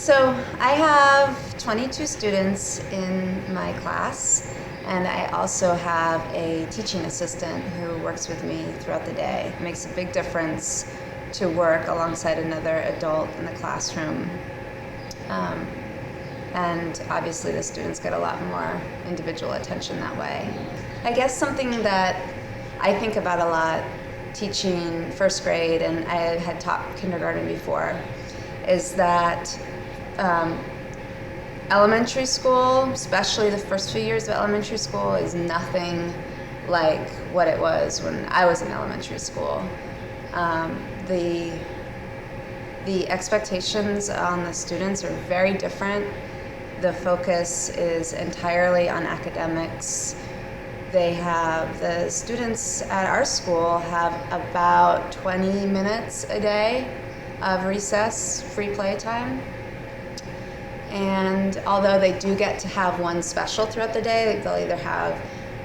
So I have 22 students in my class, and I also have a teaching assistant who works with me throughout the day. It makes a big difference to work alongside another adult in the classroom. And obviously the students get a lot more individual attention that way. I guess something that I think about a lot teaching first grade, and I had taught kindergarten before, is that elementary school, especially the first few years of elementary school, is nothing like what it was when I was in elementary school. The expectations on the students are very different. The focus is entirely on academics. The students at our school have about 20 minutes a day of recess, free play time. And although they do get to have one special throughout the day, they'll either have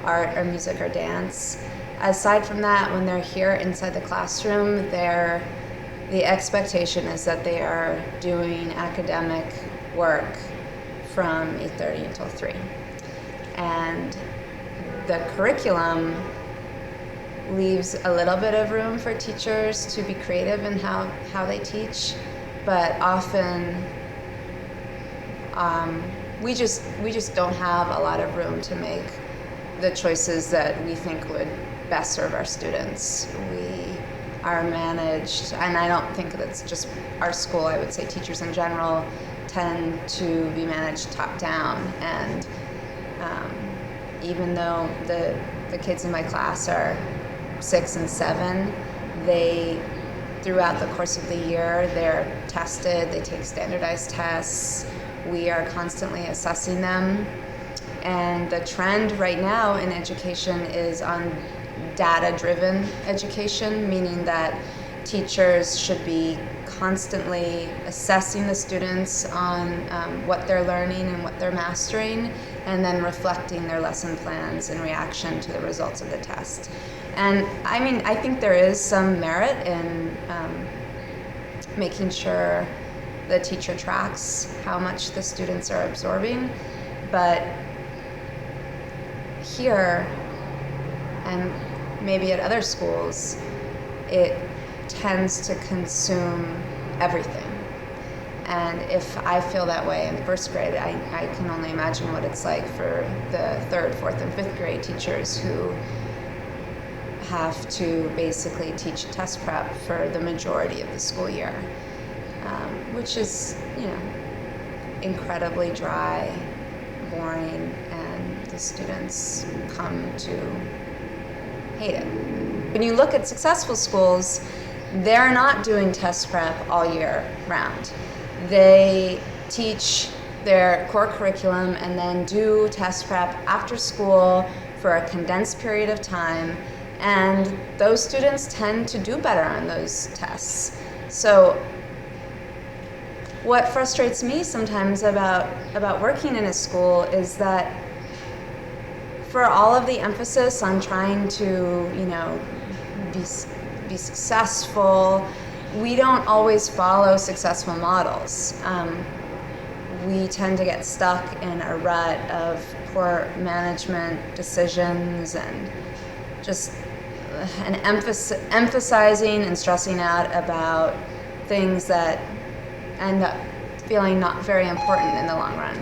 art or music or dance. Aside from that, when they're here inside the classroom, the expectation is that they are doing academic work from 8:30 until 3. And the curriculum leaves a little bit of room for teachers to be creative in how they teach, but often we just don't have a lot of room to make the choices that we think would best serve our students. We are managed, and I don't think that's just our school, I would say teachers in general tend to be managed top down, and even though the kids in my class are 6 and 7, throughout the course of the year, they're tested, they take standardized tests. We are constantly assessing them. And the trend right now in education is on data-driven education, meaning that teachers should be constantly assessing the students on what they're learning and what they're mastering, and then reflecting their lesson plans in reaction to the results of the test. And I think there is some merit in making sure the teacher tracks how much the students are absorbing, but here, and maybe at other schools, it tends to consume everything. And if I feel that way in first grade, I can only imagine what it's like for the 3rd, 4th, and 5th grade teachers who have to basically teach test prep for the majority of the school year, which is, incredibly dry, boring, and the students come to hate it. When you look at successful schools, they're not doing test prep all year round. They teach their core curriculum and then do test prep after school for a condensed period of time, and those students tend to do better on those tests. So what frustrates me sometimes about working in a school is that for all of the emphasis on trying to, be successful, we don't always follow successful models. We tend to get stuck in a rut of poor management decisions and just emphasizing and stressing out about things that end up feeling not very important in the long run.